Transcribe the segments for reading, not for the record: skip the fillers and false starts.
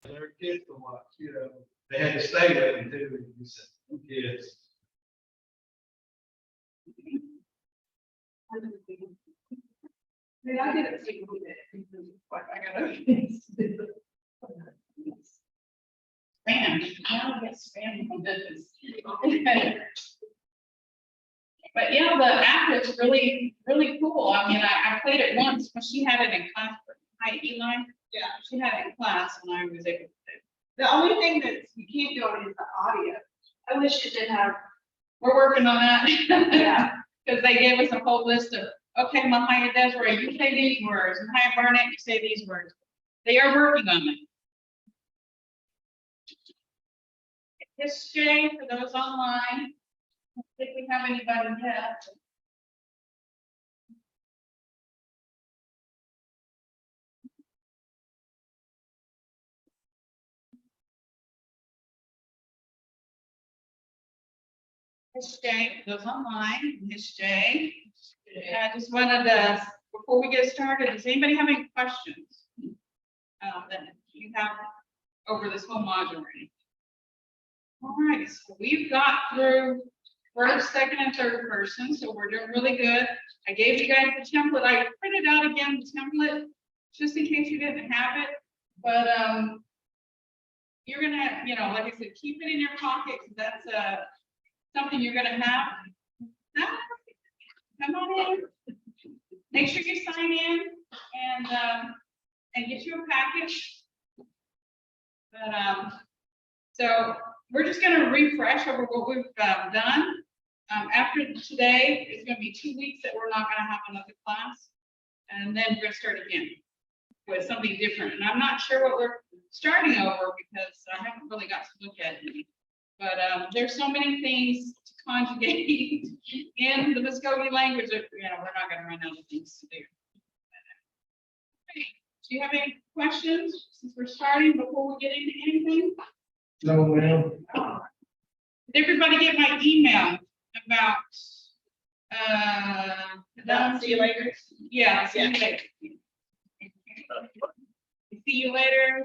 Their kids to watch, they had to stay with them too. You said, kids. Maybe I did it too. I got spam. Now I get spam from business. But yeah, the app is really, really cool. I mean, I played it once when she had it in class. Hi, Eli. Yeah. She had it in class and I was able to. The only thing that you can't do on is the audio. I wish it did have. We're working on that. Yeah. Because they gave us a whole list of, okay, Mvhayv, Desiray, you say these words, Mvhayv, Barnett, you say these words. They are working on it. History for those online. I don't think we have anybody yet. History, those online, history. I just wanted to, before we get started, does anybody have any questions that you have over this whole module? All right, so we've got through first, second, and third person, so we're doing really good. I gave you guys the template. I printed out again the template just in case you didn't have it. But you're gonna, like I said, keep it in your pocket because that's something you're gonna have. Come on in. Make sure you sign in and get you a package. But so we're just going to refresh over what we've done. After today, it's going to be 2 weeks that we're not going to have another class, and then we're going to start again with something different. And I'm not sure what we're starting over because I haven't really got to look at it. But there's so many things to conjugate in the Mvskoke language that we're not going to run out of things to do. Okay. Do you have any questions since we're starting before we get into anything? No, ma'am. Did everybody get my email about See you later. Yeah, see you later. See you later.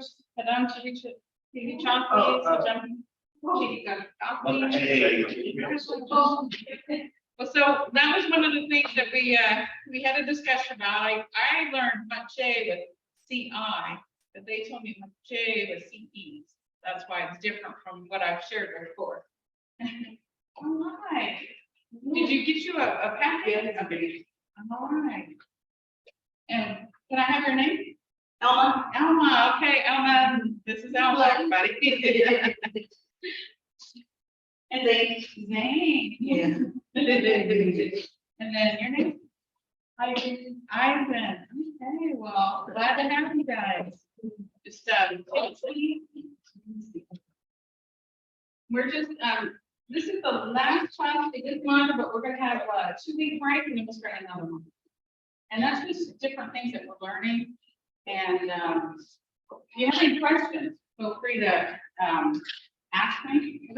Well, so that was one of the things that we had a discussion about. I learned Mvhayv with CI, but they told me Mvhayv with CE. That's why it's different from what I've shared before. All right. Did you get you a packet? All right. And can I have your name? Elma. Elma. Okay, Elma. This is Elma, everybody. And Zane. Zane. Yeah. And then your name? Ivan. Ivan. Okay, well, glad to have you guys. Just we're just this is the last class for this month, but we're gonna have a 2-week break and then we'll start another one. And that's just different things that we're learning. And if you have any questions, feel free to ask me.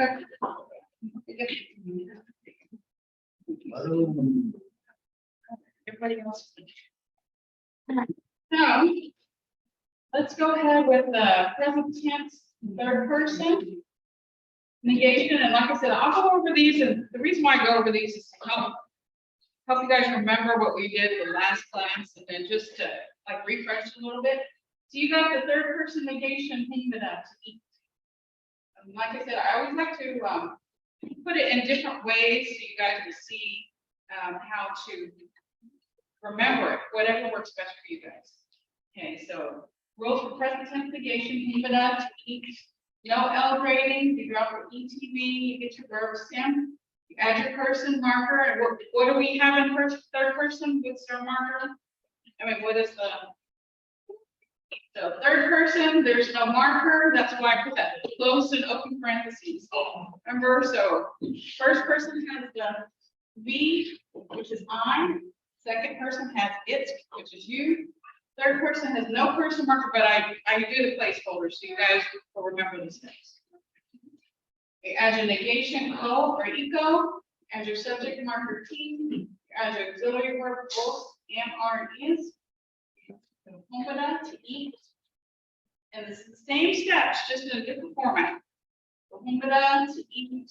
Everybody else. So let's go ahead with the present tense, third person. Negation, and like I said, I'll go over these, and the reason why I go over these is to help you guys remember what we did in the last class, and then just to like refresh a little bit. So you got the third person negation, think of that to eat. And like I said, I always like to put it in different ways so you guys can see how to remember it, whatever works best for you guys. Okay, so rules for present tense negation, think of that to eat. No L grading, you drop your ETV, you get your verb stem, you add your person marker, and what do we have in third person? What's our marker? I mean, what is the so third person, there's no marker, that's why I put that closed and open parentheses. Remember, so first person has the V, which is I, second person has it, which is you. Third person has no person marker, but I do the placeholder, so you guys will remember these things. Okay, add your negation O or eco, add your subject marker T, add your auxiliary verb both am, are, and is. To eat. And it's the same steps, just in a different format. To eat.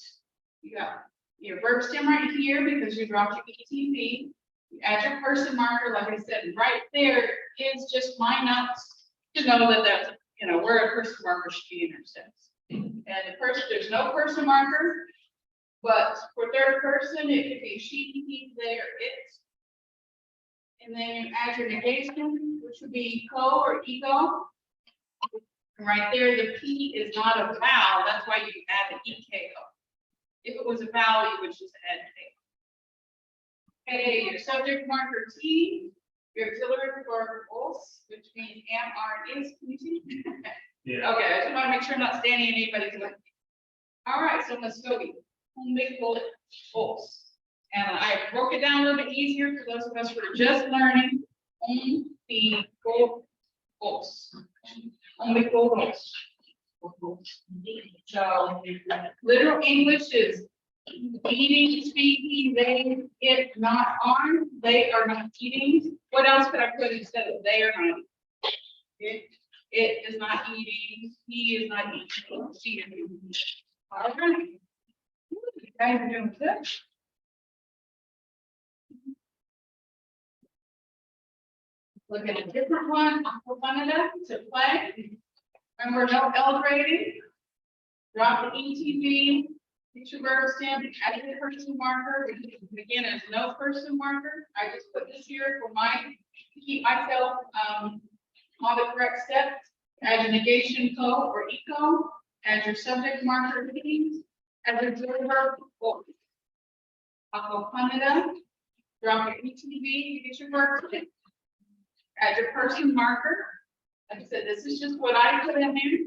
You got your verb stem right here because you dropped your ETV. You add your person marker, like I said, right there is just line ups to know that that's, where a person marker should be in your steps. And the person, there's no person marker, but for third person, it could be she, he, they, or it. And then you add your negation, which would be co or ego. And right there, the P is not a vowel, that's why you add the EKO. If it was a vowel, you would just add K. Okay, your subject marker T, your auxiliary verb os, which means am, are, is. Can you see? Yeah. Okay, I just want to make sure I'm not standing in anybody's way. All right, so Mvskoke, Mvhayv os. And I broke it down a little bit easier for those of us who are just learning. Mvhayv os. Mvhayv os. So literal English is eating, speaking, they, it, not on, they are not eating. What else could I put instead of they are not eating? It is not eating, he is not eating, she is eating. All right. You guys are doing good. Look at a different one, Aquafanada to play. Remember, no L grading. Drop the ETV, get your verb stem, add your person marker, which again is no person marker. I just put this here for to keep myself on the correct steps. Add your negation co or eco, add your subject marker T, add your verb or. Aquafanada, drop your ETV, get your verb stem. Add your person marker. Like I said, this is just what I put in there.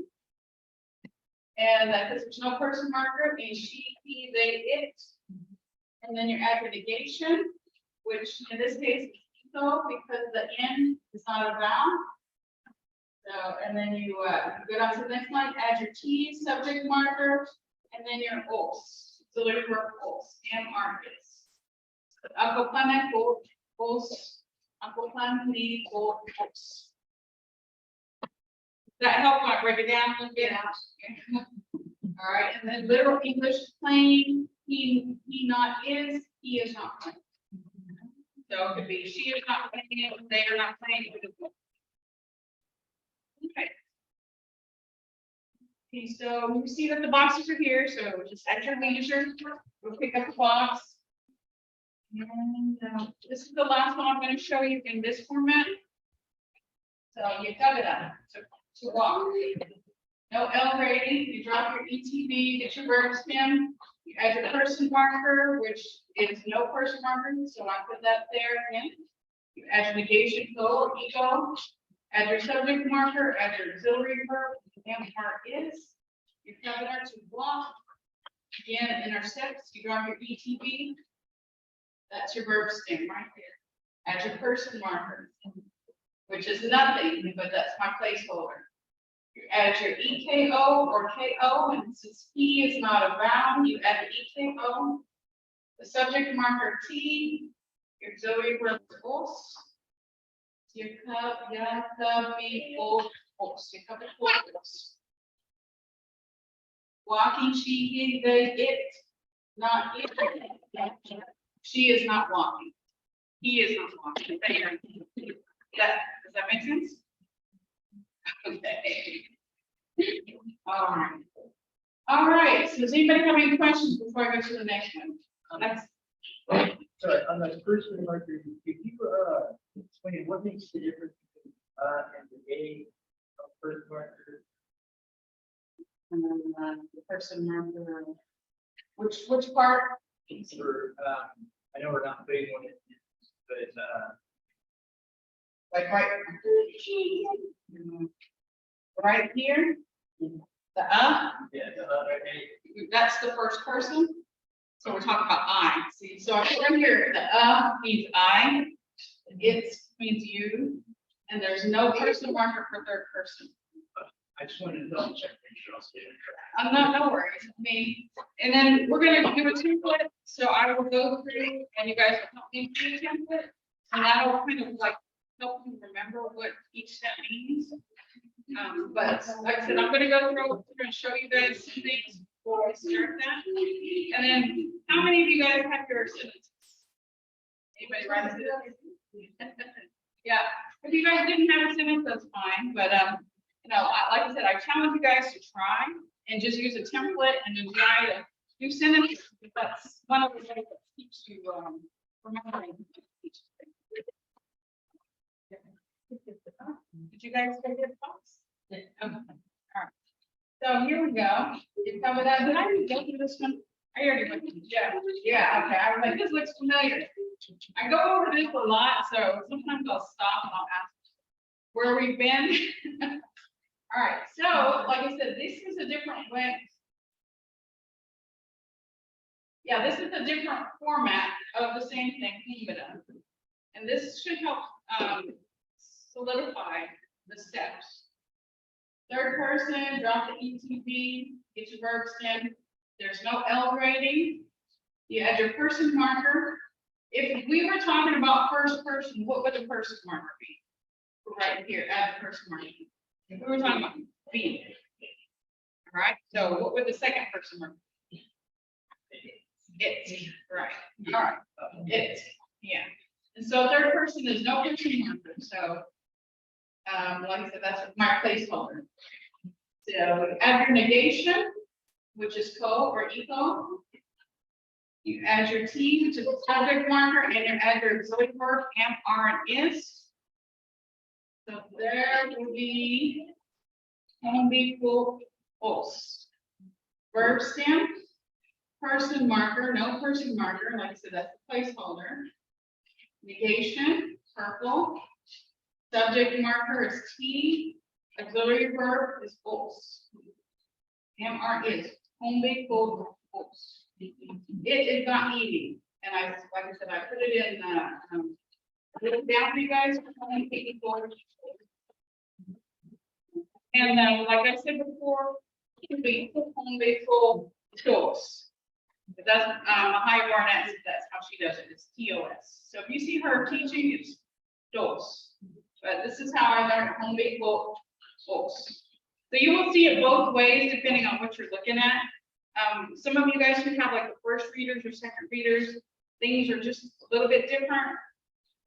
And because there's no person marker, means she, he, they, it. And then you add your negation, which in this case is eco because the N is not a vowel. So, and then you go down to the next line, add your T, subject marker, and then your os. So there's verb os, am, are, is. Aquaplanet, os, aquaplanet, os. That help when I break it down a little bit. All right, and then literal English playing, he not is, he is not playing. So it could be she is not playing, they are not playing. Okay. Okay, so you see that the boxes are here, so just at your leisure, we'll pick up the box. And this is the last one I'm going to show you in this format. So you cut it up. So to walk. No L rating, you drop your ETV, get your verb stem, you add your person marker, which is no person marker, so I put that there again. You add your negation co or ego, add your subject marker, add your auxiliary verb, am, are, is. You cut it out to walk. Again, in our steps, you drop your ETV. That's your verb stem right there. Add your person marker, which is nothing, but that's my placeholder. You add your EKO or KO, and since he is not a vowel, you add the EKO. The subject marker T, your auxiliary verb os. Your cup, ya, cup, be, os, your cup of os. Walking, she, he, they, it, not it. She is not walking. He is not walking. Does that make sense? Okay. All right. So does anybody have any questions before I go to the next one? That's Sorry, on that first marker, if you explain what makes the difference between and the A of first marker? the person marker. Which part? For I know we're not putting one in, but Like right here. The yeah, right. that's the first person. So we're talking about I. See, so I put right here, the means I, it means you, and there's no person marker for third person. I just wanted to double check, make sure I was getting track. I'm not, no worries. I mean, and then we're gonna do a template, so I will go through and you guys will help me through the template. And that'll kind of like help you remember what each step means. But like I said, I'm gonna go through and show you guys some things before we start that. And then, how many of you guys have your sentences? Anybody write it? Yeah, if you guys didn't have a sentence, that's fine, but, you know, like I said, I challenge you guys to try and just use a template and then try to do sentences. That's one of the things that keeps you, remembering. Did you guys take it, folks? Okay, all right. So here we go. You cover that. Did I already go through this one? I already went through. Yeah, okay. I was like, this looks familiar. I go over this a lot, so sometimes I'll stop and I'll ask where we've been. All right, so like I said, this is a different way. Yeah, this is a different format of the same thing, and this should help solidify the steps. Third person, drop the ETB, get your verb stem. There's no L grading. You add your person marker. If we were talking about first person, what would the person marker be? Right here, add the person marker. If we were talking about be. All right, so what would the second person marker be? It, right, all right, it, yeah. And so third person is no person marker, so like I said, that's my placeholder. So add your negation, which is co or eco. You add your T, which is a subject marker, and you add your auxiliary verb, am, are, and is. So there will be equal os. Verb stem, person marker, no person marker, like I said, that's the placeholder. Negation, purple. Subject marker is T. Auxiliary verb is os. Am, are, is. Equal os. It is not eating, and like I said, I put it in little down for you guys. And like I said before, it can be full TOS. But that's Mvhayv, that's how she does it. It's TOS. So if you see her teaching, it's TOS. But this is how I learned equal TOS. So you will see it both ways depending on what you're looking at. Some of you guys who have like the first readers or second readers, things are just a little bit different.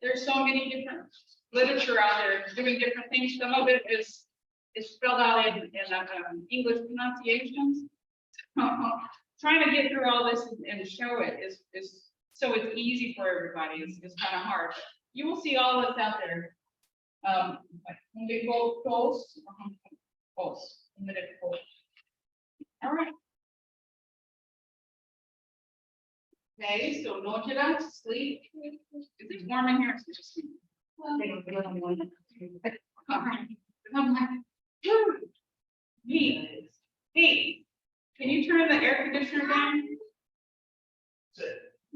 There's so many different literature out there doing different things. Some of it is spelled out in English pronunciations. Trying to get through all this and show it is so it's easy for everybody. It's kind of hard. You will see all this out there. Like post. All right. Okay, so Nojada, sleep. Is it warm in here? It's just me. I'm like, hey, can you turn the air conditioner down?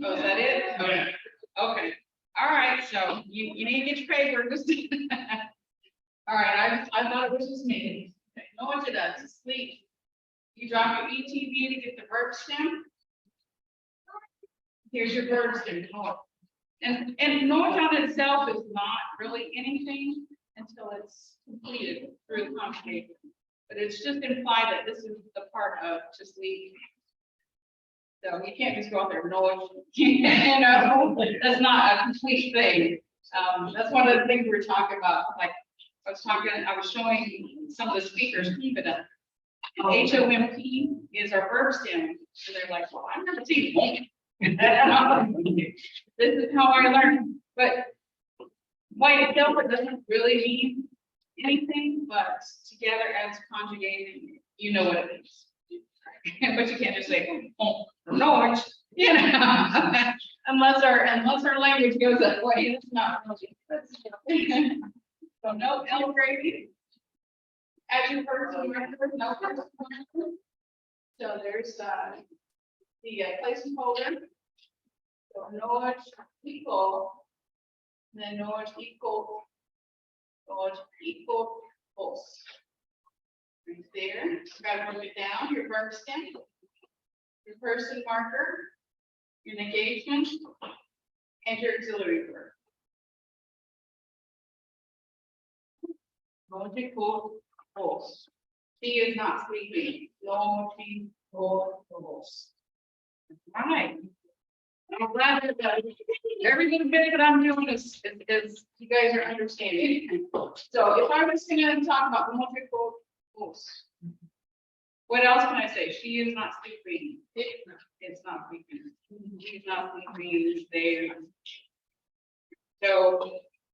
Oh, is that it? Okay. Okay. All right, so you need to get your papers. All right, I thought it was just me. Okay. Nojada, sleep. You drop your ETB to get the verb stem. Here's your verb stem. And Nojada itself is not really anything until it's completed through the conjugation. But it's just implied that this is the part of to sleep. So you can't just go out there and know that's not a complete thing. That's one of the things we were talking about. Like I was showing some of the speakers confident. HOMP is our verb stem. And they're like, well, I've never seen it. This is how I learned. But white itself, it doesn't really mean anything, but together as conjugating, you know what it means. But you can't just say, oh, no, you know, unless our language goes that way, it's not really. So no L grading. As you heard, no person. So there's the placeholder. So Noj equal, then Noj equal os. Right there. Got to move it down. Your verb stem, your person marker, your negation, and your auxiliary verb. Noj equal Os. She is not sleeping. No, she os. Right. I'm glad that every little bit that I'm doing is you guys are understanding. So if I was gonna talk about multiple os, what else can I say? She is not sleeping. It's not sleeping. She's not sleeping. They. So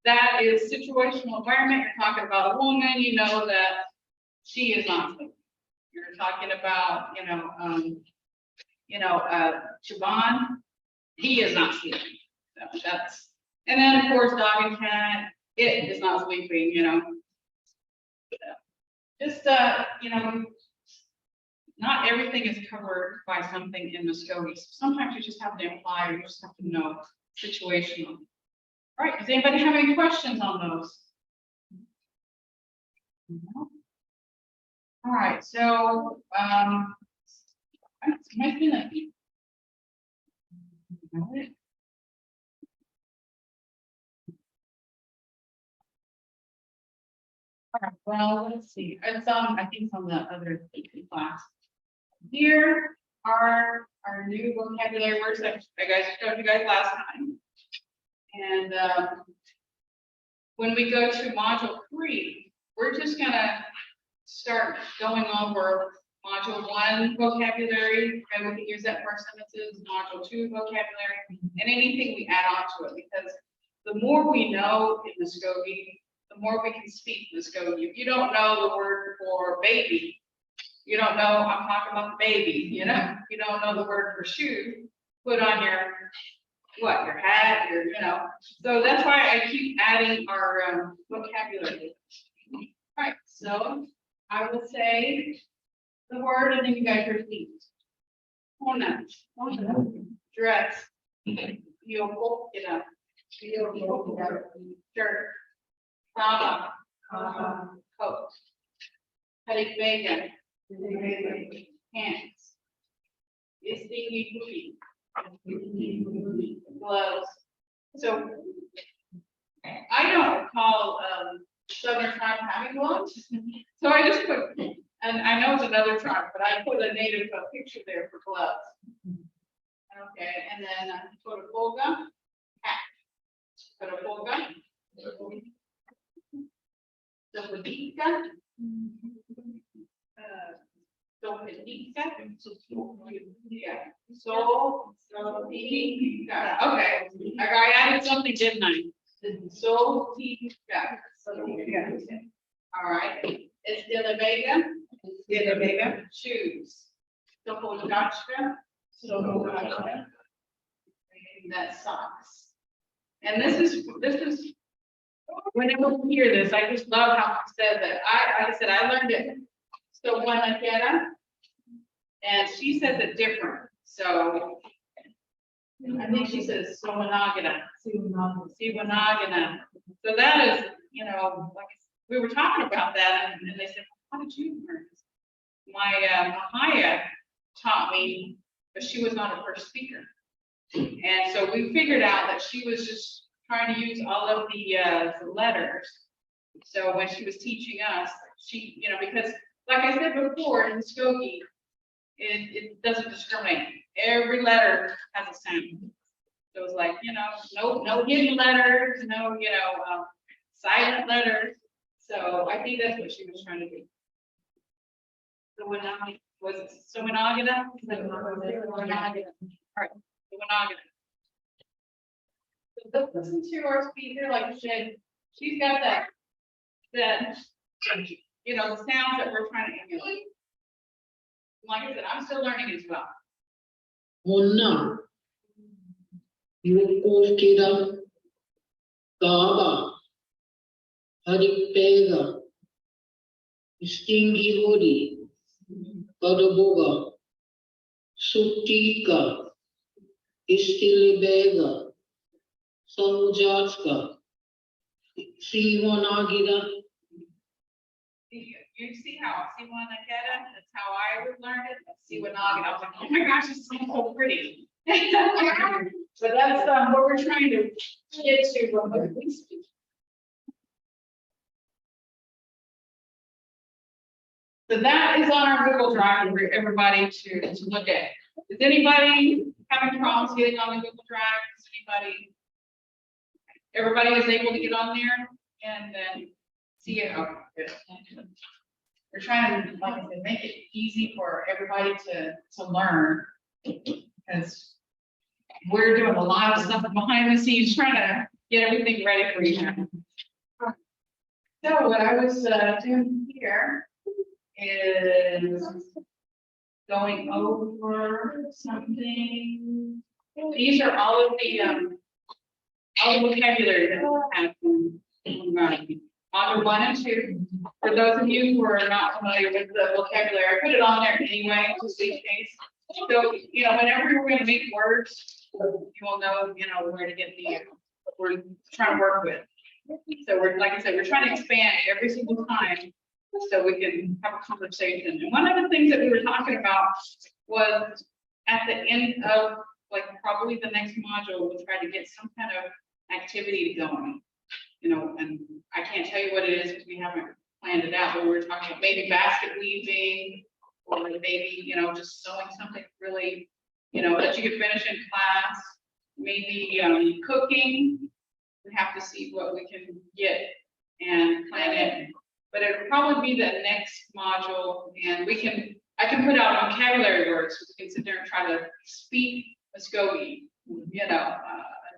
that is situational environment. You're talking about a woman, you know that she is not sleeping. You're talking about, Siobhan, he is not sleeping. So that's, and then of course, dog and cat, it is not sleeping, Just, not everything is covered by something in Mvskoke. Sometimes you just have to apply, or you just have to know situational. All right, does anybody have any questions on those? No? All right, so, all right, well, let's see. It's I think it's on the other class. Here are our new vocabulary words that I showed you guys last time. And when we go to module 3, we're just gonna start going over module 1 vocabulary, and we can use that for our sentences, module 2 vocabulary, and anything we add on to it, because the more we know in Mvskoke, the more we can speak Mvskoke. If you don't know the word for baby, you don't know, I'm talking about the baby, you don't know the word for shoe, put on your hat, so that's why I keep adding our vocabulary. All right, so I will say the word and then you guys repeat. Hona, dress, yoko, shirt, sama, coat, Harik Vega, pants, istingi booty, gloves. So I don't recall Southern tribe having gloves, so I just put, and I know it's another tribe, but I put a native picture there for gloves. Okay, and then put a boga, hat, put a boga, sopedika, okay, I added something, didn't I? So all right, it's Desiray, Vega, shoes. That's socks. And this is when I hear this, I just love how he said that. I learned it. So when I get her, and she says it different. So I think she says Siwanagana. Siwanagana. So that is, like we were talking about that, and they said, how did you learn this? My Mvhayv taught me, but she was not a first speaker. And so we figured out that she was just trying to use all of the letters. So when she was teaching us, she, because like I said before, in Mvskoke, it doesn't discriminate. Every letter has a sound. So it's like, no hidden letters, no, silent letters. So I think that's what she was trying to do. So when was it Siwanagana? All right, Siwanagana. So listen to our speaker, like you said, she's got that, the sounds that we're trying to emulate. Like I said, I'm still learning as well. Hona, Yukokira, Gaba, Harik Vega, Stingy Hoodie, Kadaboga, Sutika, Istilibega, Samujatska, Siwanagida. You see how Siwanagana, that's how I would learn it. Siwanagana, I was like, oh my gosh, it's so pretty. But that's what we're trying to get to when we speak. So that is on our Google Drive for everybody to look at. Is anybody having problems getting on the Google Drive? Is anybody? Everybody is able to get on there and then see it. Oh, good. We're trying to, like I said, make it easy for everybody to learn, because we're doing a lot of stuff behind the scenes, trying to get everything ready for you. So what I was doing here is going over something. These are all of the vocabulary that we have from module 1 and 2. For those of you who are not familiar with the vocabulary, I put it on there anyway, just in case. So, whenever we're going to make words, you will know, where to get the we're trying to work with. So we're, like I said, we're trying to expand every single time so we can have a conversation. And one of the things that we were talking about was at the end of probably the next module, we'll try to get some kind of activity going. And I can't tell you what it is because we haven't planned it out, but we're talking about maybe basket weaving, or maybe, just sewing something really, that you could finish in class, maybe cooking. We have to see what we can get and plan it, but it'll probably be the next module, and I can put out vocabulary words, so we can sit there and try to speak Mvskoke,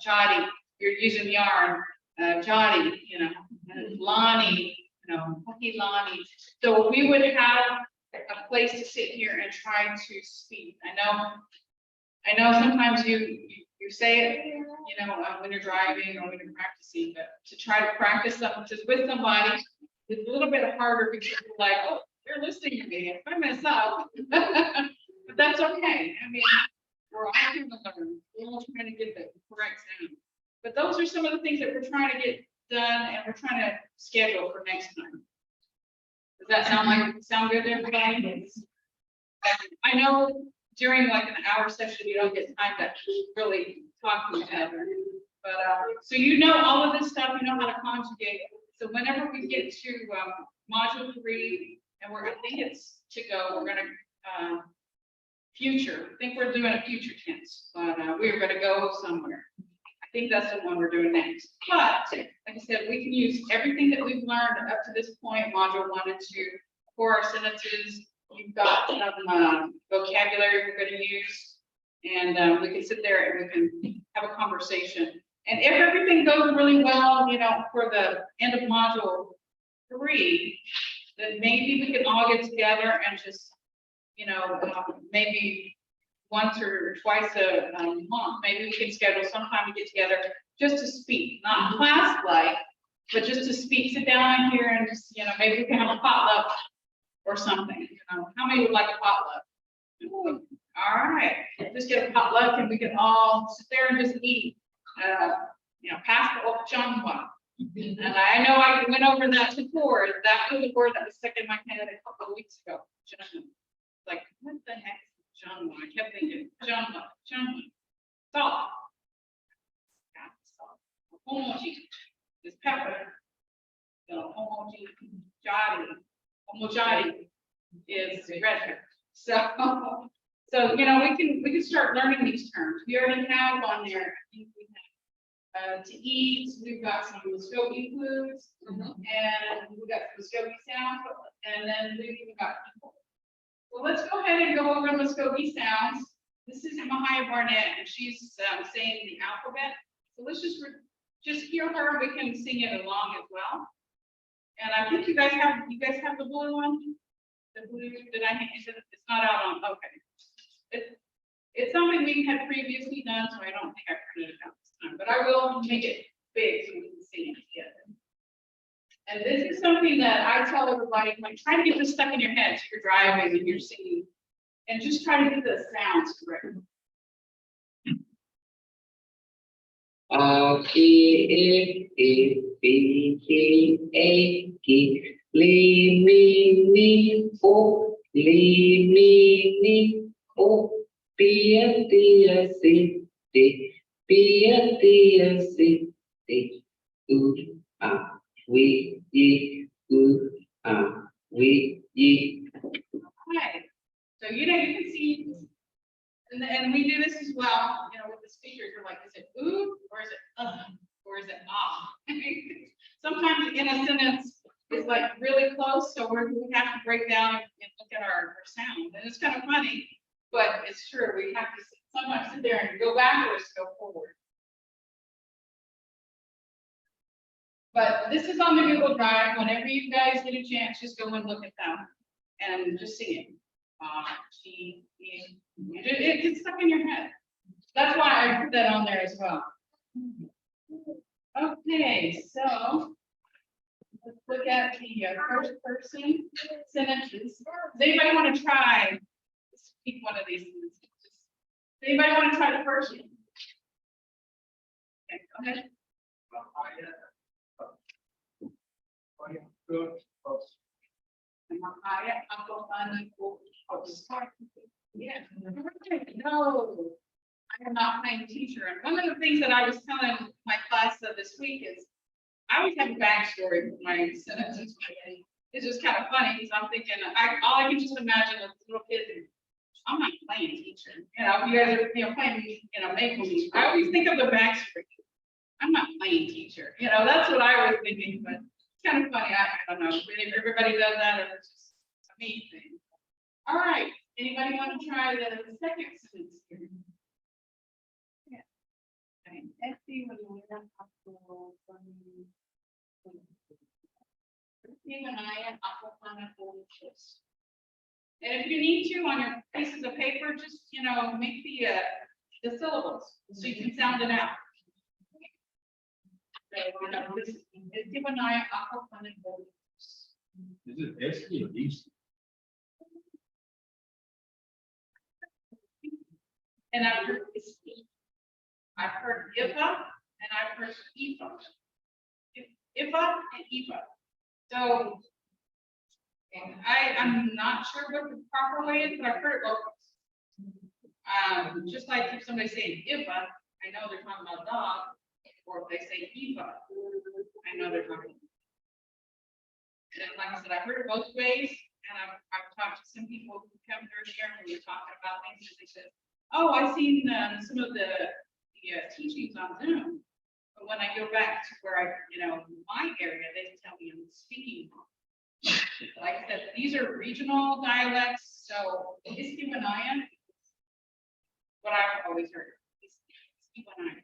Jotty, you're using yarn, Jotty, Lonnie, Hockey Lonnie. So we would have a place to sit here and try to speak. I know sometimes you say it, when you're driving or when you're practicing, but to try to practice something just with somebody, it's a little bit harder because you're like, oh, they're listening to me. If I mess up, but that's okay. We're all here to learn. We're all trying to get the correct sound. But those are some of the things that we're trying to get done, and we're trying to schedule for next time. Does that sound good to everybody? I know during an hour session, you don't get time to really talk to each other. But so all of this stuff, how to conjugate. So whenever we get to module 3, and I think it's to go, we're going to future. I think we're doing a future tense, but we're going to go somewhere. I think that's the one we're doing next. But like I said, we can use everything that we've learned up to this point, module 1 and 2, for our sentences. You've got some vocabulary we're going to use, and we can sit there and we can have a conversation. And if everything goes really well, for the end of module 3, then maybe we can all get together and just, maybe once or twice a month, maybe we can schedule some time to get together just to speak, not class-like, but just to speak. Sit down here and just, maybe we can have a potluck or something. How many would like a potluck? All right, just get a potluck and we can all sit there and just eat. Pass the chanwa. And I know I went over that before. That was a word that was stuck in my head a couple of weeks ago. Like, what the heck is chanwa? I kept thinking chanwa. Salt. Homoji is pepper. Homojati is red pepper. So we can start learning these terms. We already have on there. I think we have to eat. We've got some Mvskoke foods, and we got Mvskoke sounds, and then we've even got people. Well, let's go ahead and go over Mvskoke sounds. This is Mvhayv and she's saying the alphabet. So let's just hear her. We can sing it along as well. And I think you guys have the blue one. The blue, did I? It's not out on. Okay. It's something we had previously done, so I don't think I printed it out this time. But I will make it big so we can sing it together. And this is something that I tell everybody, try to get this stuck in your head so you're driving and you're singing, and just try to get the sounds correct. A K E B K A K Li Mi Ni O Li Mi Ni O Pia Tia Si Ti Pia Tia Si Ti U A We Yi U A We Yi really close, so we have to break down and look at our sound, and it's kind of funny, but it's true, we have to sometimes sit there and go backwards, to go forward. But this is on the Google Drive, whenever you guys get a chance, just go and look at them, and just sing it. It gets stuck in your head. That's why I put that on there as well. Okay, so let's look at the first person sentences. Does anybody want to try? Let's pick one of these sentences. Does anybody want to try the first one? Okay, go ahead. Yeah. No, I am not playing teacher. And one of the things that I was telling my class this week is I always have a backstory for my sentences. It's just kind of funny because I'm thinking, all I can just imagine is little kids. I'm not playing teacher. You know, you guys are playing, make believe. I always think of the backstory. I'm not playing teacher. That's what I was thinking, but it's kind of funny. I don't know if everybody does that or it's just a me thing. All right. Anybody want to try the second sentence here? Yeah. And if you need to, on your pieces of paper, just make the syllables so you can sound it out. Is it SD or DC? And I've heard I've heard IFA and I've heard IFA. IFA and IFA. So I'm not sure what the proper way is, but I've heard it both ways. Just like if somebody's saying IFA, I know they're talking about dog, or if they say IFA, I know they're talking. And like I said, I've heard it both ways, and I've talked to some people who come through here when we're talking about things, and they said, "Oh, I've seen some of the teachings on Zoom, but when I go back to where my area, they tell me I'm speaking wrong." Like I said, these are regional dialects, so Iskiwanayan, what I've always heard, Iskiwanayan.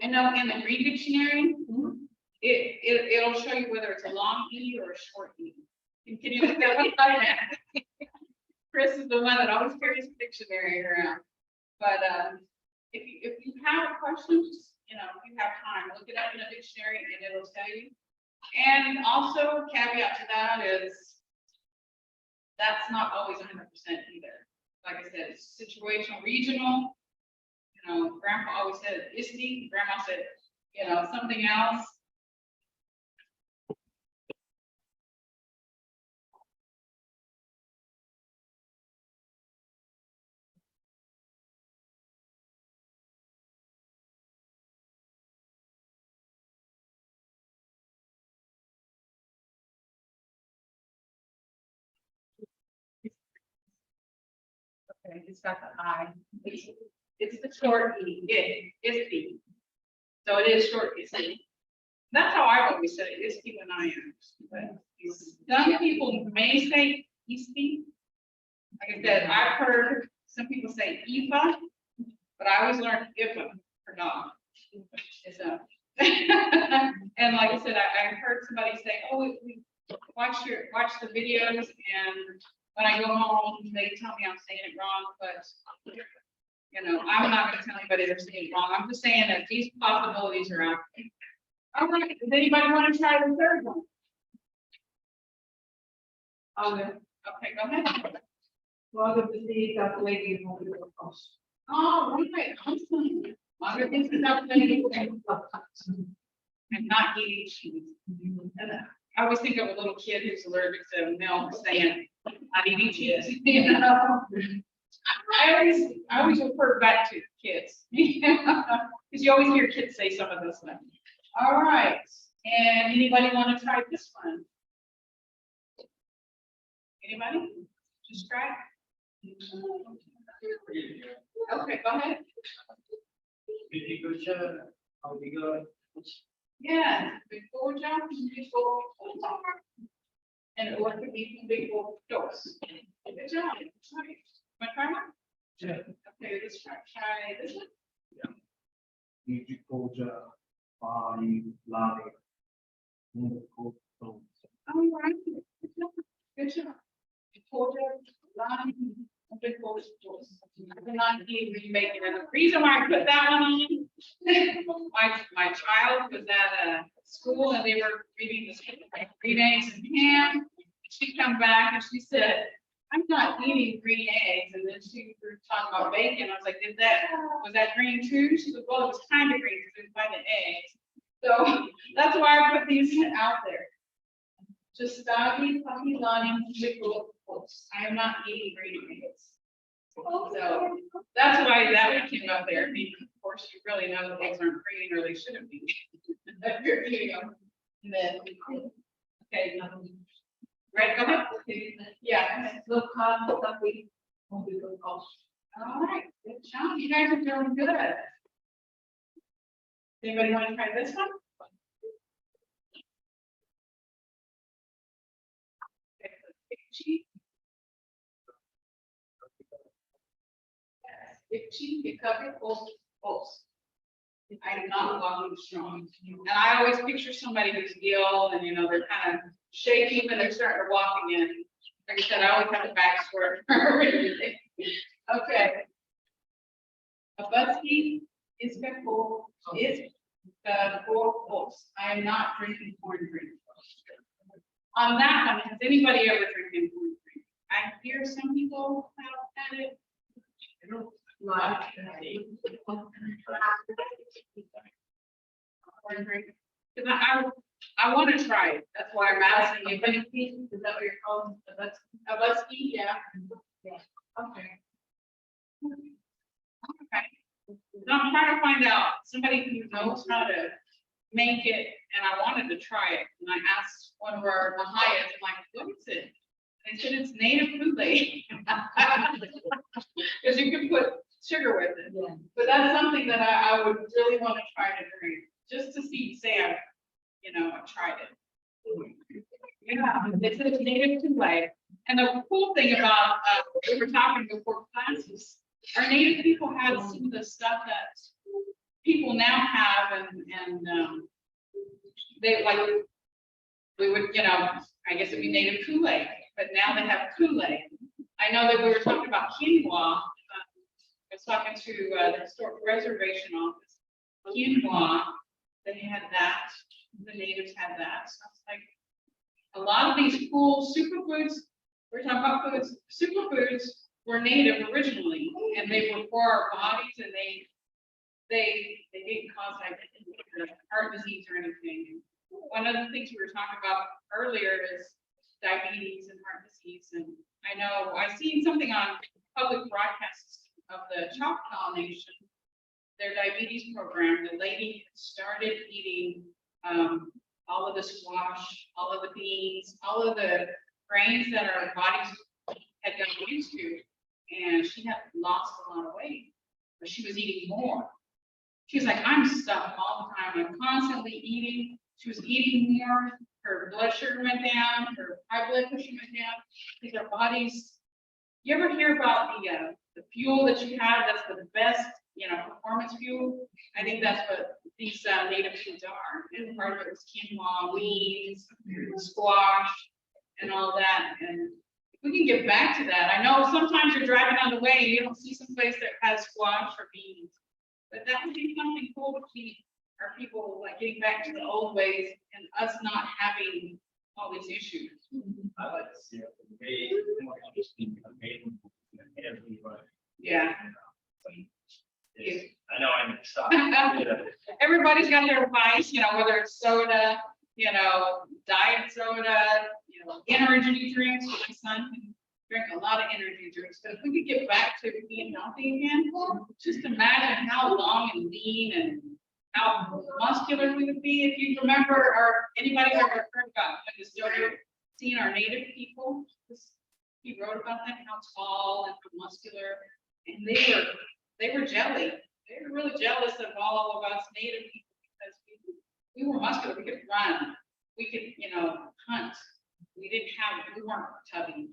I know in the Green Dictionary, it'll show you whether it's a long E or a short E. Can you look that up? Chris is the one that always carries a dictionary around. But if you have a question, just, if you have time, look it up in a dictionary and it'll tell you. And also, caveat to that is that's not always 100% either. Like I said, it's situational, regional. Grandpa always said isti, grandma said, something else. Okay, it's got the I. It's the short E. Isti. So it is short isti. That's how I've always said it, isti when I am. But some people may say isti. Like I said, I've heard some people say ifa, but I always learned ifa for dog. And like I said, I heard somebody say, "Oh, we watch the videos, and when I go home, they tell me I'm saying it wrong." But I'm not going to tell anybody they're saying it wrong. I'm just saying that these possibilities are out there. All right, does anybody want to try the third one? Okay, go ahead. Well, the disease that lady won't be across. Oh, right, awesome. Longer things without playing and not eating cheese. And I always think of a little kid who's allergic to milk saying, "Not eating cheese." I always refer back to kids. Because you always hear kids say some of this stuff. All right. And anybody want to try this one? Anybody? Just try it. Okay, go ahead. Yeah, before jump, before. And or it could be before doors. Good job. Right. Want to try one? Yeah. Okay, let's try this one. Mvskoke, Mvhayv, Mvskoke. All right. Good job. Good job. Before line, before doors. I cannot keep remaking it. The reason why I put that one on, my child was at a school and they were reading this green eggs and ham. She come back and she said, I'm not eating green eggs. And then she was talking about bacon. I was like, was that green too? She said, well, it was kind of green because we find the eggs. So that's why I put these out there. Just study, puppy, learning, I am not eating green eggs. So that's why that one came up there. I mean, of course, you really know that eggs aren't green or they shouldn't be. Here you go. And then, okay. Right, go ahead. Yeah. Look, puppy. All right, good job. You guys are doing good. Anybody want to try this one? It covered both. I am not walking strong. And I always picture somebody who's ill and they're kind of shaky when they're starting to walk again. Like I said, I always have a back square for everything. Okay. A busky is before pulse. I am not drinking corn drink. On that one, has anybody ever drinking corn drink? I hear some people have had it. I don't like because I want to try it. That's why I'm asking you. Is that what you're calling it? A busky? Yeah. Okay. Okay. So I'm trying to find out somebody who knows how to make it, and I wanted to try it. And I asked one of our Mvhayvs, I'm like, what is it? And they said it's native Kool-Aid. Because you can put sugar with it. Yeah. But that's something that I would really want to try to drink, just to say I've tried it. Yeah, it's a native Kool-Aid. And the cool thing about we were talking before classes, our native people had some of the stuff that people now have, and they like we would, I guess it'd be native Kool-Aid, but now they have Kool-Aid. I know that we were talking about quinoa. I was talking to the historic preservation office. Quinoa, they had that. The natives had that. So it's like a lot of these cool superfoods. We're talking about foods. Superfoods were native originally, and they were for our bodies, and they didn't cause like heart disease or anything. One of the things we were talking about earlier is diabetes and heart disease. And I know I've seen something on public broadcasts of the Choctaw Nation, their diabetes program. The lady started eating all of the squash, all of the beans, all of the grains that our bodies had gotten used to. And she had lost a lot of weight, but she was eating more. She was like, I'm stuck all the time. I'm constantly eating. She was eating more. Her blood sugar went down. Her high blood pressure went down. Because our bodies. You ever hear about the fuel that you have? That's the best, performance fuel. I think that's what these native foods are. And part of it was quinoa, weeds, squash, and all that. And if we can get back to that, I know sometimes you're driving on the way and you don't see some place that has squash or beans. But that would be something cool to keep our people like getting back to the old ways and us not having all these issues. I like to see it made more interesting, everybody. Yeah. I know I'm excited. Everybody's got their vice, whether it's soda, diet soda, energy drinks. My son can drink a lot of energy drinks. But if we could get back to being healthy again, just imagine how long and lean and how muscular we would be. If you remember, or anybody's ever heard about Mvskoke, seeing our native people, he wrote about that, how tall and how muscular, and they were jelly. They were really jealous of all of us native people because we were muscular, we could run, we could, hunt. We weren't tubby,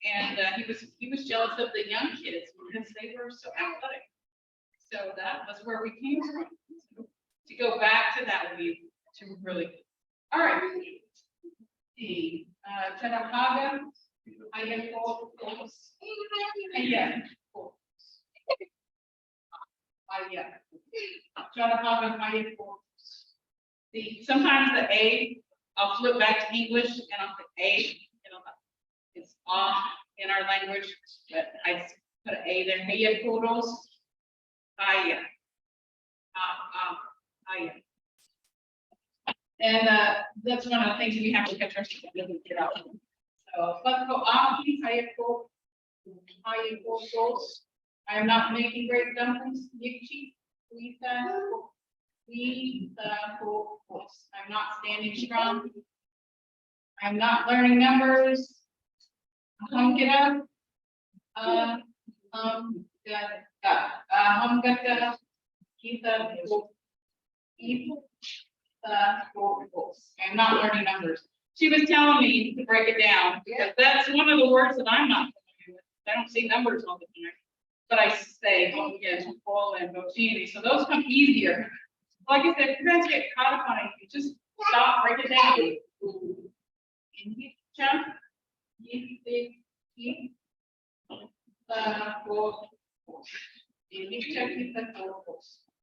And he was jealous of the young kids because they were so athletic. So that was where we came from. So to go back to that would be to really, all right. The Chanakaga, Ayako, yeah. Chanakaga, Ayako. Sometimes the A, I'll flip back to English and I'll put A, it's off in our language, but I put an A there. Hey, kudos. Aya. Aya. And that's one of the things we have to catch ourselves to get out. So let's go off. I am not making great dumplings. I'm not standing strong. I'm not learning numbers. Get up. I'm not learning numbers. She was telling me to break it down because that's one of the words that I'm not familiar with. I don't see numbers all the time, but I say full and bocini, so those come easier. Like I said, if you guys get caught up on it, you just stop, break it down.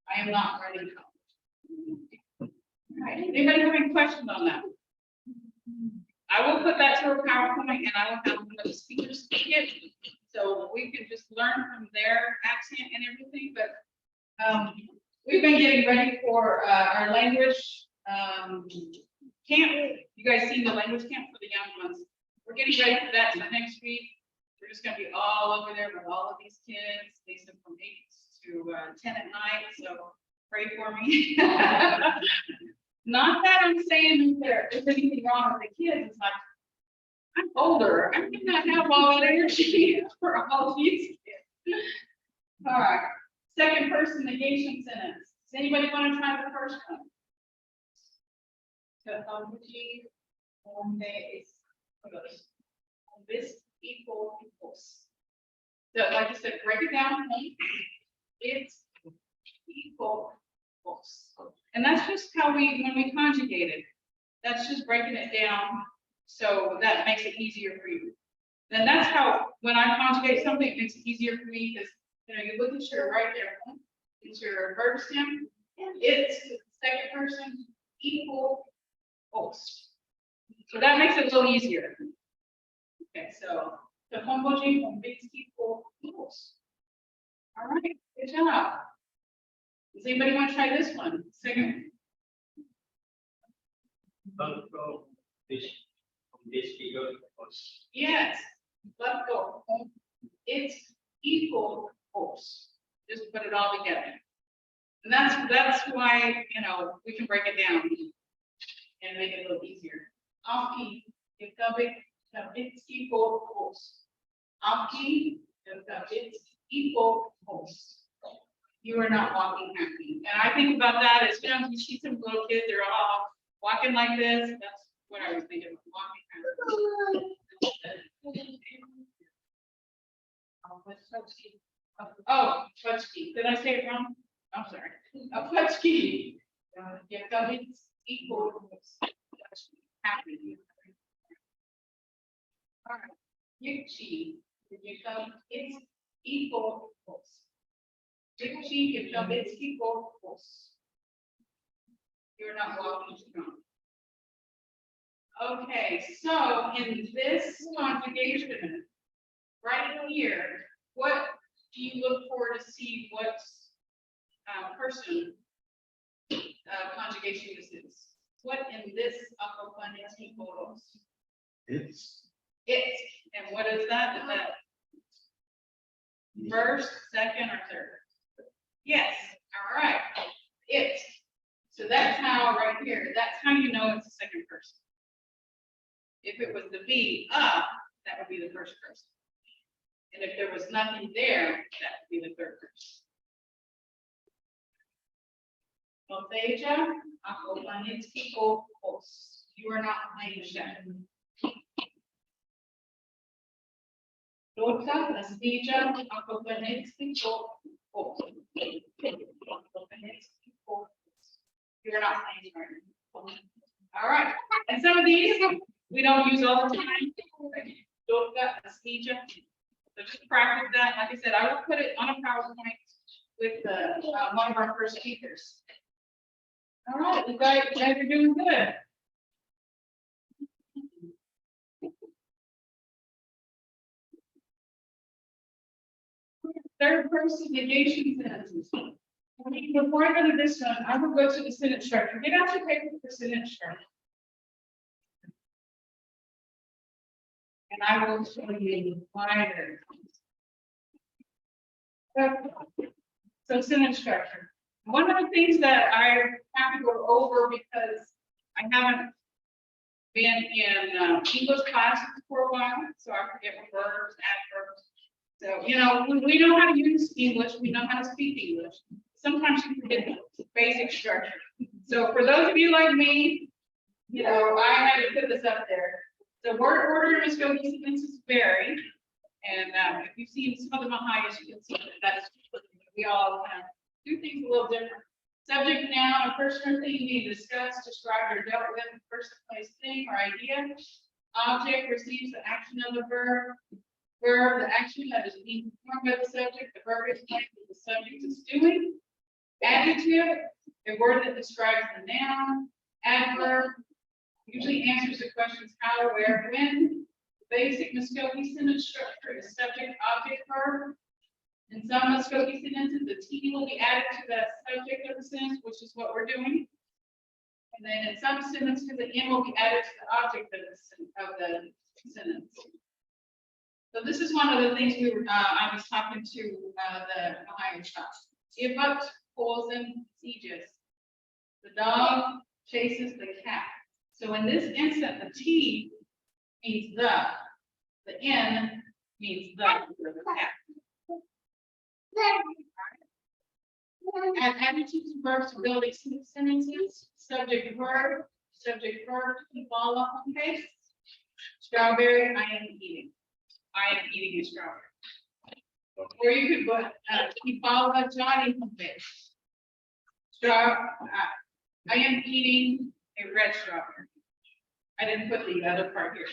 I am not writing. All right. Anybody have any questions on that? I will put that to a PowerPoint and I will have the speakers speak it. So we can just learn from their accent and everything, but we've been getting ready for our language camp. You guys seen the language camp for the young ones. We're getting ready for that next week. We're just going to be all over there with all of these kids. They said from 8 to 10 at night. So pray for me. Not that I'm saying there's anything wrong with the kids. It's like, I'm older. I may not have all that energy for all these kids. All right. Second person negation sentence. Does anybody want to try the first one? This equals. So like I said, break it down. It's equals. And that's just how when we conjugate it, that's just breaking it down. So that makes it easier for you. Then that's how, when I conjugate something, it makes it easier for me because, you look at your right there, it's your verb stem, it's the second person equals. So that makes it a little easier. Okay, so the homology from big equals. All right, good job. Does anybody want to try this one? Second. Yes, let's go. It's equals. Just put it all together. And that's why, we can break it down and make it a little easier. Afki, it's equals. Afki, it's equals. You are not walking happy. And I think about that as you see some little kids, they're all walking like this. That's what I was thinking of, walking happy. Oh, Putchki. Did I say it wrong? I'm sorry. A Putchki. It's equals. Happy. All right. Yikchi. It's equals. You're not walking strong. Okay, so in this conjugation, right here, what do you look for to see what person conjugation this is? What in this upper one is equals? It's. And what is that? Is that first, second, or third? Yes. All right. It's. So that's how right here, that's how you know it's the second person. If it was the V up, that would be the first person. And if there was nothing there, that would be the third person. Mvhayv, ako Mvskoko. You are not playing chef. Dota, Asija, ako Mvskoko. You're not playing right. All right, and some of these we don't use all the time. Dota, Asija. So just practice that. Like I said, I will put it on a PowerPoint with one of our first speakers. All right, you guys are doing good. Third person negation sentences. Before I go to this one, I will go to the sentence structure. Get out your paper for sentence structure. And I will show you why there. So sentence structure. One of the things that I have to go over because I haven't been in English classes for a while, so I forget what verbs, adverbs. So, you know, we know how to use English, we know how to speak English. Sometimes you forget the basic structure. So for those of you like me, you know, I had to put this up there. The word order in Mvskoke sentences vary. And if you've seen some of the Mvhayvs, you can see that we all kind of do things a little different. Subject, noun, a person or thing being discussed, described, or dealt with, person, place, thing, or idea. Object receives the action of the verb. Verb, the action that is being performed by the subject. The verb is what the subject is doing. Adjective, a word that describes the noun. Adverb usually answers the questions how, where, when. Basic Mvskoke sentence structure is subject, object, verb. In some Mvskoke sentences, the T will be added to the subject of the sentence, which is what we're doing. And then in some sentences, the N will be added to the object of the sentence. So this is one of the things I was talking to the Mvhayv shop. Give up, poison, sieges. The dog chases the cat. So in this instant, the T means the N means the cat. Add adjectives and verbs to build these sentences. Subject, verb, keep all up on case. Strawberry, I am eating. I am eating a strawberry. Or you could put keep all up Johnny from fish. I am eating a red strawberry. I didn't put the other part here.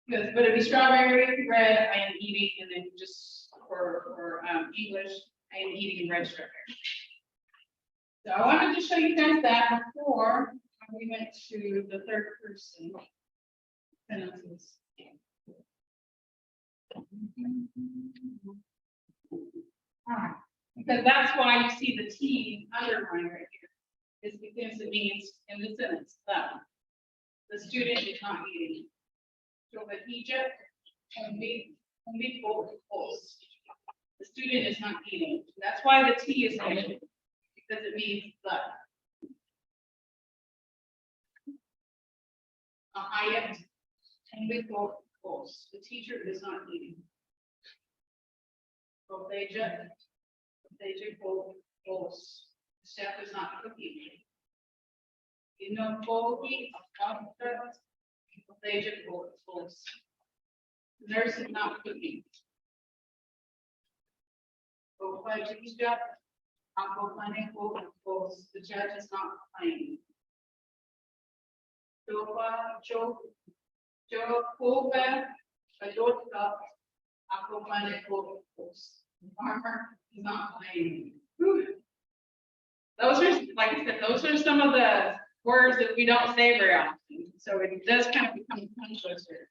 Because, but it'd be strawberry, red, I am eating, and then just for English, I am eating red strawberry. So I wanted to show you guys that before we went to the third person sentences. Because that's why you see the T underlined right here. Is because it means in the sentence that the student is not eating. So the teacher only the student is not eating. That's why the T is there, because it means the. The teacher is not eating. The chef is not cooking. You know, the nurse is not cooking. The judge is not playing. The farmer is not playing. Those are, like I said, those are some of the words that we don't say very often. So it does kind of become tongue twister.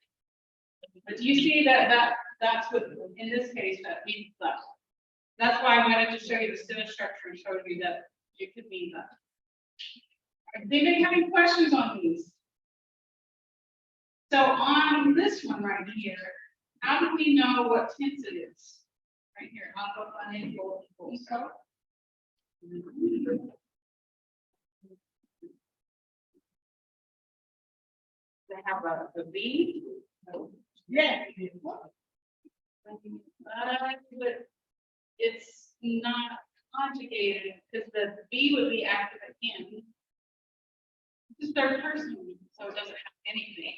But you see that's what in this case that means that. That's why I wanted to show you the sentence structure and show you that it could mean that. Does anybody have any questions on these? So on this one right here, how do we know what tense it is? Right here, they have a B. Yeah. But it's not conjugated, because the be would be active again. It's third person, so it doesn't have anything.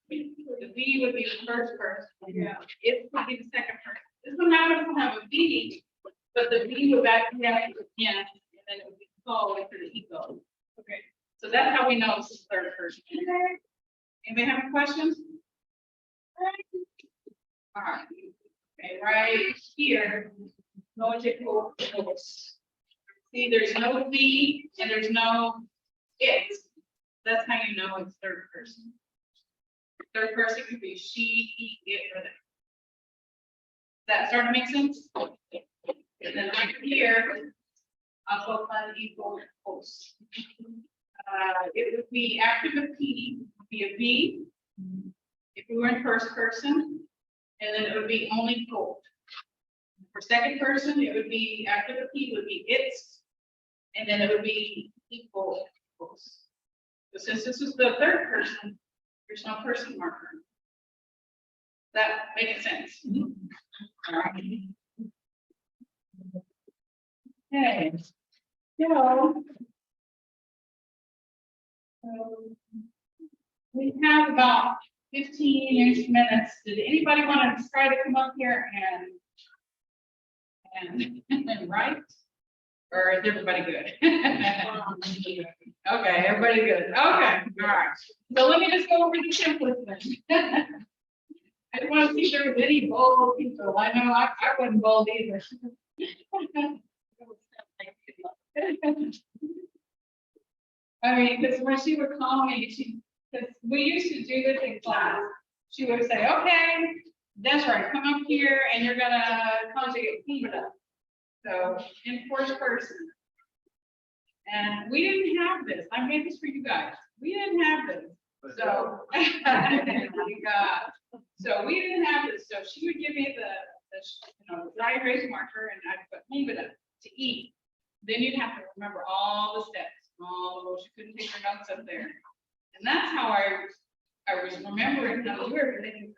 The be would be the first person. Yeah. It would be the second person. This one happens to have a be, but the be would be active again, and then it would be called for the ego. Okay, so that's how we know it's the third person. Anybody have any questions? All right. Okay, right here. Logical force. See, there's no we and there's no it. That's how you know it's third person. Third person could be she, he, it, or them. That start to make sense? And then right here, I'll go unequal force. It would be after the P, would be a V. If we were in first person, and then it would be only gold. For second person, it would be after the P would be its, and then it would be equal. But since this is the third person, there's no person marker. That makes sense. All right. Okay. So we have about 15-ish minutes. Did anybody want to try to come up here and write? Or is everybody good? Okay, everybody good. Okay, all right. So let me just go over the template then. I just want to see if there was any bold people. I know I wasn't bold either. I mean, because when she would call me, because we used to do this in class, she would say, okay, Desiree, come up here and you're gonna conjugate Mvhayv. So in first person. And we didn't have this. I made this for you guys. We didn't have this. So, so we didn't have this. So she would give me the dry erase marker and I'd put Mvhayv to eat. Then you'd have to remember all the steps. Oh, she couldn't take her notes up there. And that's how I was remembering how to do everything.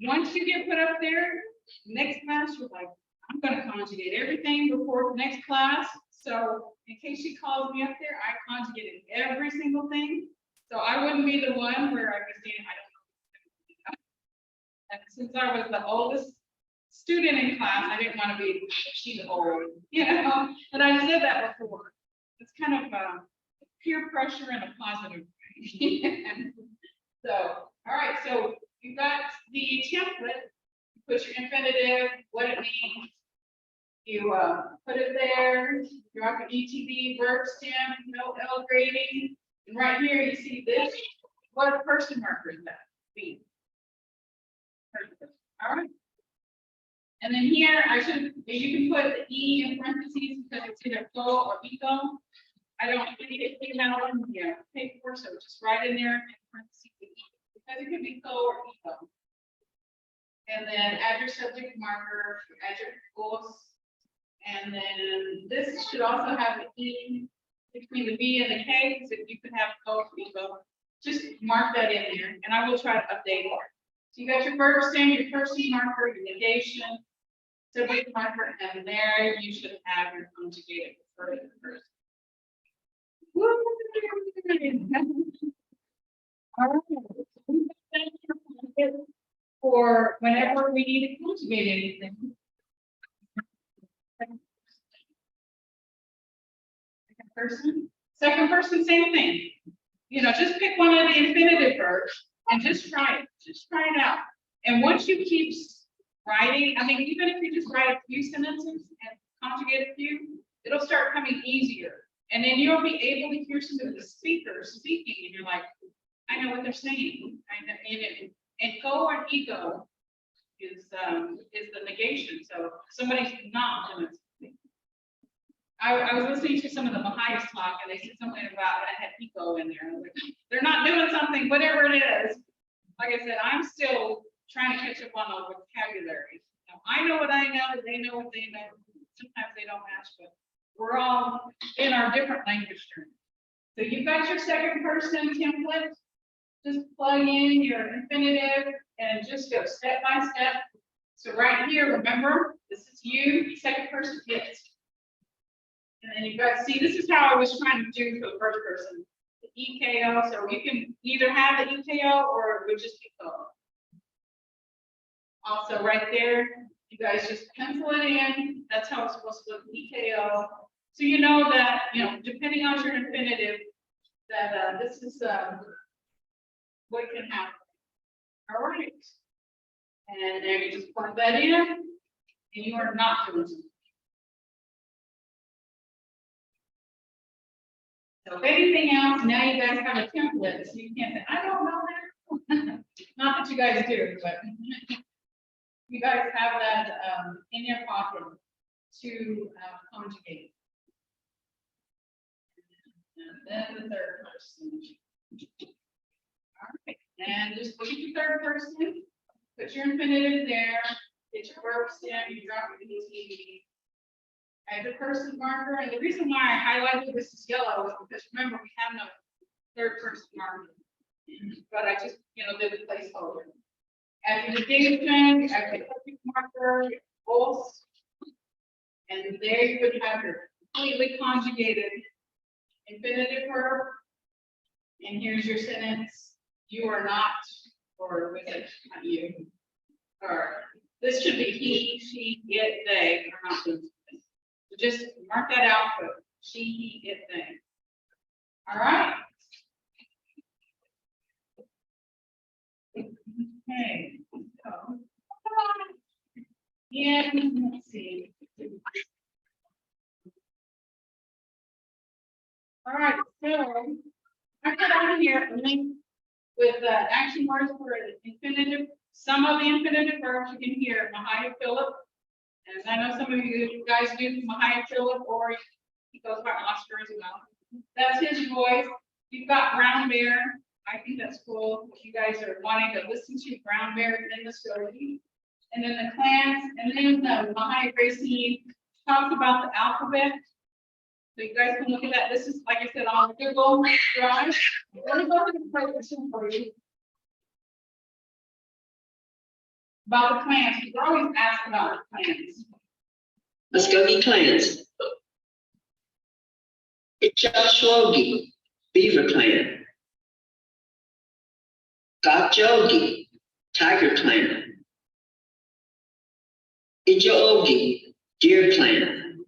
Once you get put up there, next class, you're like, I'm going to conjugate everything before the next class. So in case she calls me up there, I conjugated every single thing. So I wouldn't be the one where I was saying, I don't know. And since I was the oldest student in class, I didn't want to be, she's old, you know, and I said that before. It's kind of peer pressure in a positive way. So, all right, so you got the template, you put your infinitive, what it means. You put it there, you drop an ETB, verb stem, no L grading. And right here, you see this. What person marker is that? B. All right. And then here, you can put the E in parentheses because it's either go or eco. I don't need it out on the paper, so just write in there in parentheses because it could be go or eco. And then add your subject marker, add your goals. And then this should also have an E between the B and the K, so you could have go or eco. Just mark that in there, and I will try to update it. So you got your verb stem, your person marker, your negation, subject marker, and there you should have your conjugated first person. All right. For whenever we need to conjugate anything. Second person, same thing. You know, just pick one of the infinitive verbs and just try it. Just try it out. And once you keep writing, I mean, even if you just write a few sentences and conjugate a few, it'll start coming easier. And then you'll be able to hear some of the speakers speaking, and you're like, I know what they're saying. And go and ego is the negation. So somebody's not doing something. I was listening to some of the Mvhayv talk, and they said something about that had ego in there. Like, they're not doing something, whatever it is. Like I said, I'm still trying to catch up on the vocabulary. Now, I know what I know, they know what they know. Sometimes they don't match, but we're all in our different language terms. So you've got your second person template. Just plug in your infinitive and just go step by step. So right here, remember, this is you, second person gets. And then you guys see, this is how I was trying to do for the first person. The EKO, so you can either have the EKO or it would just be code. Also, right there, you guys just pencil it in. That's how it's supposed to look, EKO. So you know that, depending on your infinitive, that this is what can happen. All right. And then you just plug that in, and you are not doing something. So if anything else, now you guys have a template, so you can't say, I don't know that. Not that you guys do, but you guys have that in your pocket to conjugate. And then the third person. All right, and just look at your third person, put your infinitive there, get your verb stem, you drop it in the TV. Add the person marker, and the reason why I highlighted this is yellow is because remember we have no third person marker, but I just did the placeholder. Add your negation, add the perfect marker, false, and there you would have your completely conjugated infinitive verb. And here's your sentence: you are not, or was it not you? Or this should be he, she, it, they are not doing something. So just mark that out for she, he, it, they. All right. Okay. So, yeah, let's see. All right, so I put on here a link with action words for infinitive. Some of the infinitive verbs you can hear Mvhayv Philip. And I know some of you guys do Mvhayv Philip, or he goes by Oscar as well. That's his voice. You've got Brown Bear. I think that's cool. You guys are wanting to listen to Brown Bear in the story. And then the clans, and then the Mvhayv Racine talks about the alphabet. So you guys can look at that. This is, like I said, on Google Drive. Let me go to the presentation for you. About the clans. We're always asked about the clans. Mvskoke clans. Ichashwogi, Beaver Clan. Gachogi, Tiger Clan. Ijaogi, Deer Clan.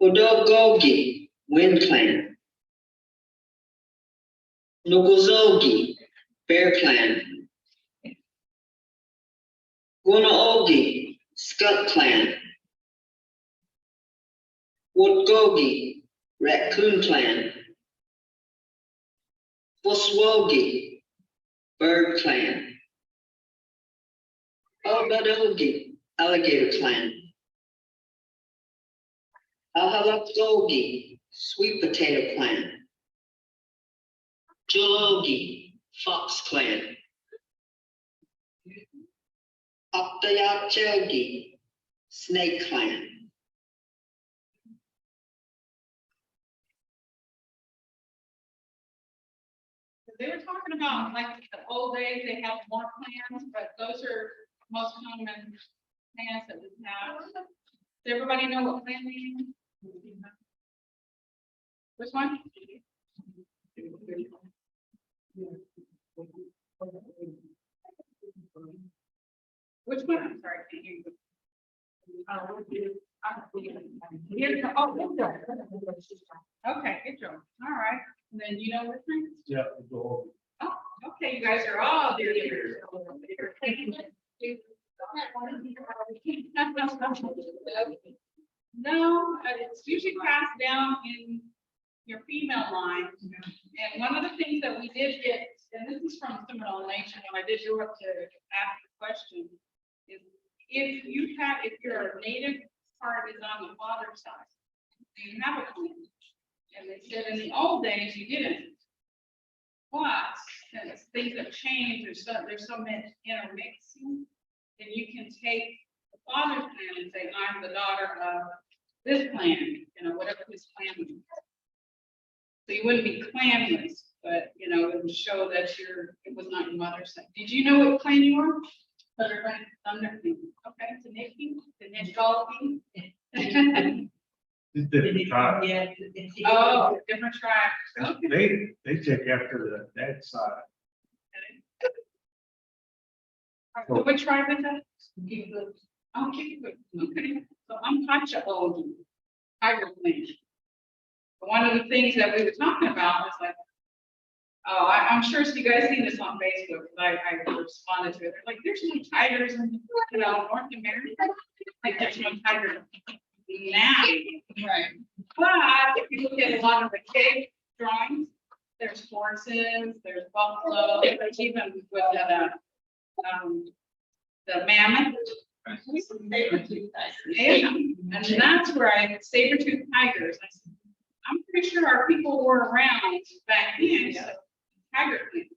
Odogogi, Wind Clan. Nogozogi, Bear Clan. Gunaogi, Skunk Clan. Wotgogi, Raccoon Clan. Foswogi, Bird Clan. Albadogi, Alligator Clan. Alhalapgogi, Sweet Potato Clan. Jologi, Fox Clan. Optayachogi, Snake Clan. They were talking about like the old days, they have more clans, but those are most common clans that we have. Does everybody know what clan means? Which one? Which one? I'm sorry, I can't hear you. Okay, good job. All right. And then you know which one? Yeah. Go. Oh, okay, you guys are all there. No, it's usually passed down in your female line. And one of the things that we did get, and this is from Seminole Nation, when I did go up to ask the question, is if your native part is on the father's side, you have a clan. And they said in the old days you didn't. But since things have changed, there's so much intermixing, then you can take the father's clan and say, I'm the daughter of this clan, whatever his clan is. So you wouldn't be clanless, but it would show that it was not your mother's side. Did you know what clan you were? Thunder clan, Thunder clan. Okay, Taniki, the Nishgalki, It's different tribe. Yeah. Oh, different tribes. Okay. They take after that side. So which tribe is that? Okay, good. Okay. So I'm Pacha old Tiger Queen. One of the things that we were talking about was like, oh, I'm sure you guys seen this on Facebook, because I responded to it. They're like, there's no tigers in, North America. Like, there's no tigers now. Right. But if you look at a lot of the cave drawings, there's horses, there's buffalo, there's even with the mammoth. Yeah, and that's where saber-toothed tigers. I'm pretty sure our people were around back then, so tiger thing.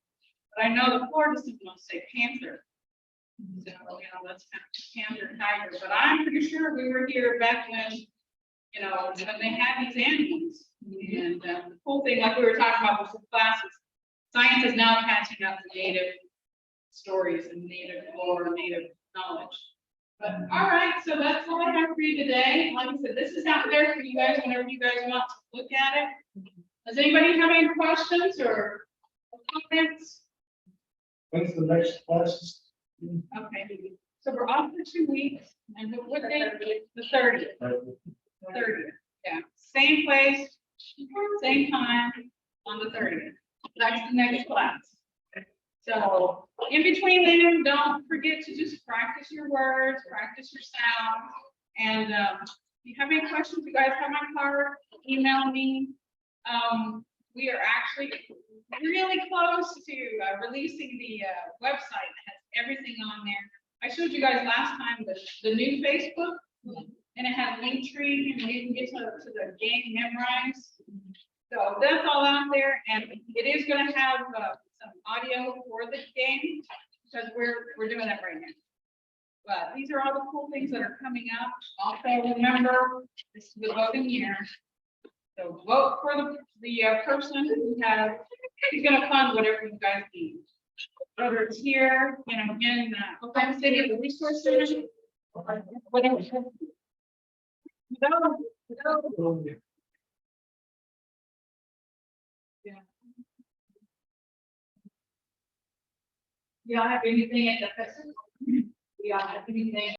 But I know the Florida system will say panther. So, that's kind of panther, tiger. But I'm pretty sure we were here back when, when they had these animals. And the cool thing, like we were talking about before classes, science is now catching up to native stories and native lore, native knowledge. But all right, so that's all I have for you today. Like I said, this is out there for you guys whenever you guys want to look at it. Does anybody have any questions or comments? When's the next class? Okay, so we're off for 2 weeks, and what day? The 30th. 30th, yeah. Same place, same time on the 30th. That's the next class. So in between them, don't forget to just practice your words, practice your sounds. And if you have any questions, you guys have my card, email me. We are actually really close to releasing the website that has everything on there. I showed you guys last time the new Facebook, and it has Linktree, and you can get to the game Memrise. So that's all out there, and it is going to have some audio for the game, because we're doing that right now. But these are all the cool things that are coming up. Also, remember, this is the voting year. So vote for the person who he's going to fund whatever you guys need. Whether it's here, in Oklahoma City at the Resource Center, or whatever. No. Yeah. Y'all have anything at the festival? Y'all have anything?